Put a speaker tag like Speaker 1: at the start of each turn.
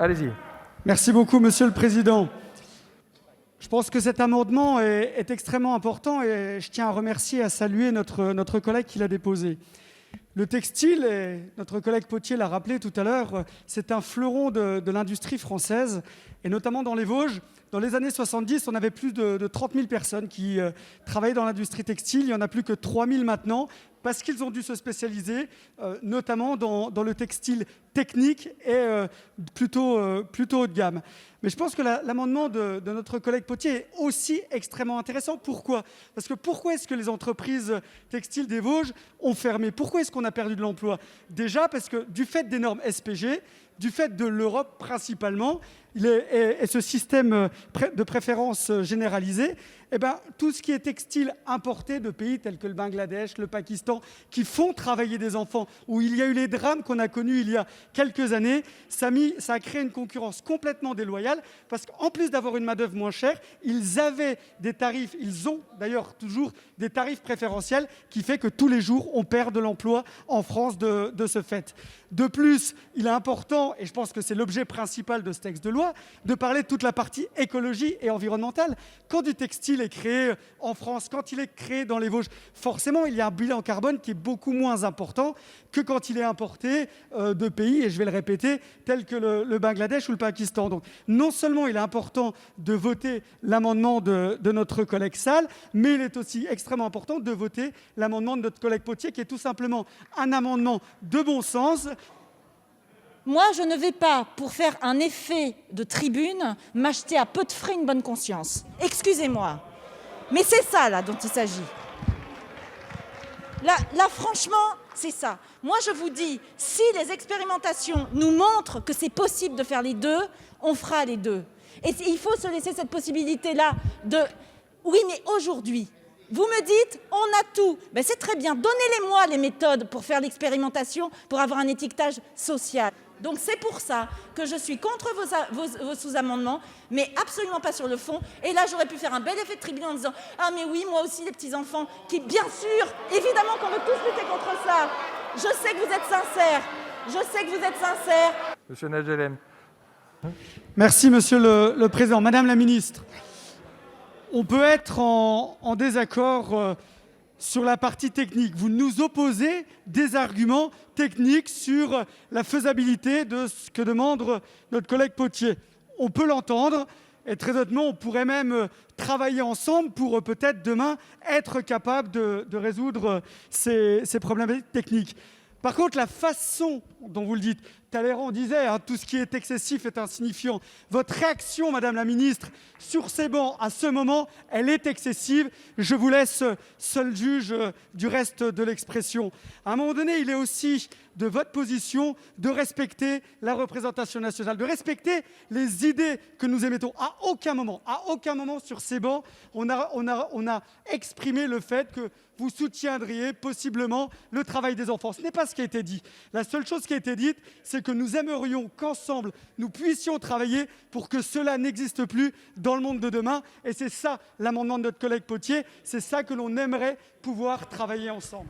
Speaker 1: Allez-y.
Speaker 2: Merci beaucoup, Monsieur le Président. Je pense que cet amendement est extrêmement important et je tiens à remercier et à saluer notre collègue qui l'a déposé. Le textile, et notre collègue Potier l'a rappelé tout à l'heure, c'est un fleuron de l'industrie française, et notamment dans les Vosges. Dans les années 70, on avait plus de 30 000 personnes qui travaillaient dans l'industrie textile. Il n'y en a plus que 3 000 maintenant, parce qu'ils ont dû se spécialiser, notamment dans le textile technique et plutôt haut de gamme. Mais je pense que l'amendement de notre collègue Potier est aussi extrêmement intéressant. Pourquoi ? Parce que pourquoi est-ce que les entreprises textiles des Vosges ont fermé ? Pourquoi est-ce qu'on a perdu de l'emploi ? Déjà parce que du fait des normes SPG, du fait de l'Europe principalement, et ce système de préférence généralisé, tout ce qui est textile importé de pays tels que le Bangladesh, le Pakistan, qui font travailler des enfants, où il y a eu les drames qu'on a connus il y a quelques années, ça a créé une concurrence complètement déloyale, parce qu'en plus d'avoir une main-d'œuvre moins chère, ils avaient des tarifs, ils ont d'ailleurs toujours des tarifs préférentiels, qui fait que tous les jours, on perd de l'emploi en France de ce fait. De plus, il est important, et je pense que c'est l'objet principal de ce texte de loi, de parler de toute la partie écologie et environnementale. Quand du textile est créé en France, quand il est créé dans les Vosges, forcément, il y a un bilan carbone qui est beaucoup moins important que quand il est importé de pays, et je vais le répéter, tels que le Bangladesh ou le Pakistan. Donc, non seulement il est important de voter l'amendement de notre collègue Sall, mais il est aussi extrêmement important de voter l'amendement de notre collègue Potier, qui est tout simplement un amendement de bon sens.
Speaker 3: Moi, je ne vais pas, pour faire un effet de tribune, m'acheter à peu de frais une bonne conscience. Excusez-moi. Mais c'est ça, là, dont il s'agit. Là, franchement, c'est ça. Moi, je vous dis, si les expérimentations nous montrent que c'est possible de faire les deux, on fera les deux. Et il faut se laisser cette possibilité-là de... Oui, mais aujourd'hui, vous me dites, on a tout. Ben, c'est très bien. Donnez-les-moi les méthodes pour faire l'expérimentation, pour avoir un étiquetage social. Donc c'est pour ça que je suis contre vos sous-amendements, mais absolument pas sur le fond. Et là, j'aurais pu faire un bel effet de tribune en disant « Ah mais oui, moi aussi, les petits-enfants, qui bien sûr, évidemment qu'on veut tous lutter contre ça. Je sais que vous êtes sincères. Je sais que vous êtes sincères. »
Speaker 1: Monsieur Nagelem.
Speaker 2: Merci, Monsieur le Président. Madame la Ministre, on peut être en désaccord sur la partie technique. Vous nous opposez des arguments techniques sur la faisabilité de ce que demande notre collègue Potier. On peut l'entendre et très honnêtement, on pourrait même travailler ensemble pour peut-être demain être capable de résoudre ces problématiques techniques. Par contre, la façon dont vous le dites, Talleyrand disait tout ce qui est excessif est insignifiant. Votre réaction, Madame la Ministre, sur ces bancs, à ce moment, elle est excessive. Je vous laisse seul juge du reste de l'expression. À un moment donné, il est aussi de votre position de respecter la représentation nationale, de respecter les idées que nous émettons. À aucun moment sur ces bancs, on a exprimé le fait que vous soutiendriez possiblement le travail des enfants. Ce n'est pas ce qui a été dit. La seule chose qui a été dite, c'est que nous aimerions qu'ensemble, nous puissions travailler pour que cela n'existe plus dans le monde de demain. Et c'est ça l'amendement de notre collègue Potier, c'est ça que l'on aimerait pouvoir travailler ensemble.